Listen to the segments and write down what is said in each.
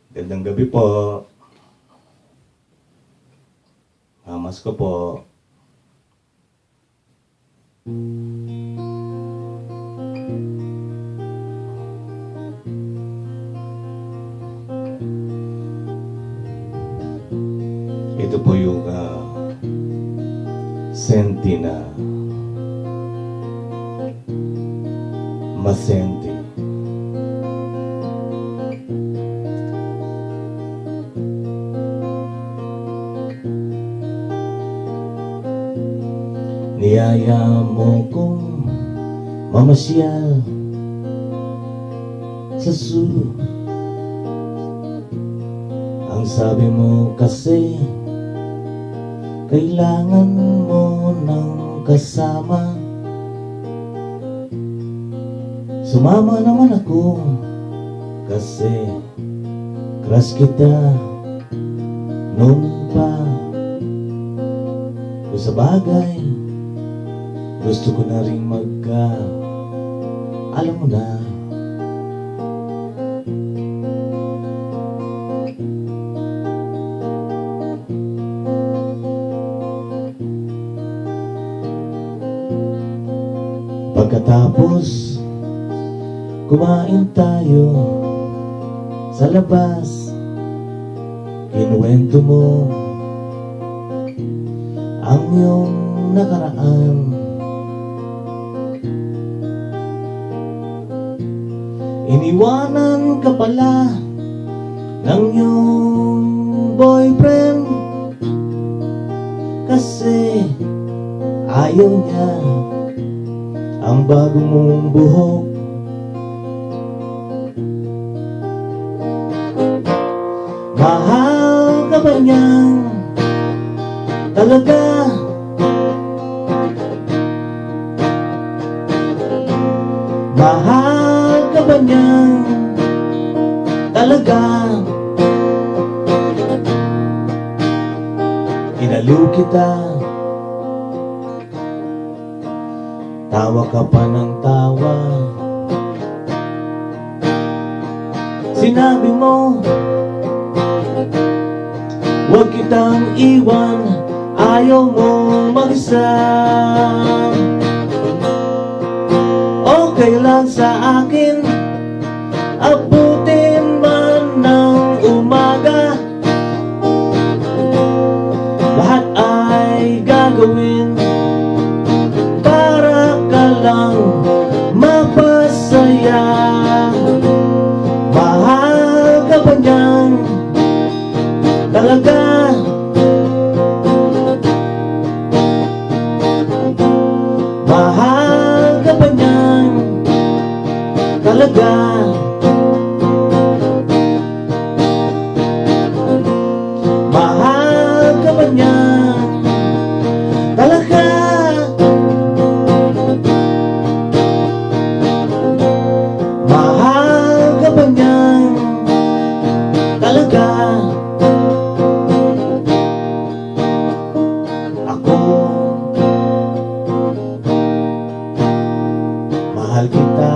Gandang gabi po. Mamas ko po. Ito po yung senti na masenti. Niyaya mo kong mamasyal sa zoo. Ang sabi mo kasi kailangan mo ng kasama. Sumama naman ako kasi crush kita noon pa. Kung sa bagay gusto ko na rin alam mo na. Pagkatapos kumain tayo sa labas, kinuwento mo ang iyong nakaraan. Iniwanan ka pala ng iyong boyfriend kasi ayaw niya ang bago mong buhok. Mahal ka ba niyang talaga? Mahal ka ba niyang talaga? Inaliw kita, tawa ka pa ng tawa. Sinabi mo huwag kitang iwan, ayaw mo mag-isa. Okay lang sa akin, abutin man ng umaga. Lahat ay gagawin para ka lang mapasaya. Mahal ka ba niyang talaga? Mahal ka ba niyang talaga? Mahal ka ba niyang talaga? Mahal ka ba niyang talaga? Ako mahal kita,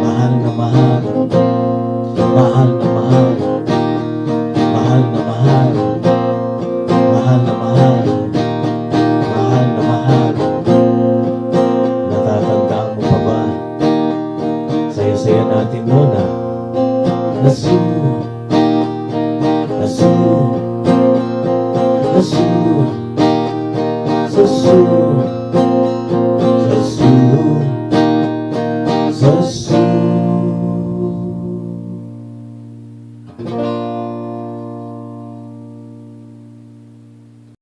mahal na mahal, mahal na mahal, mahal na mahal, mahal na mahal, mahal na mahal. Natatandaan mo pa ba? Saya-saya natin muna. Nasu, nasu, nasu, nasu.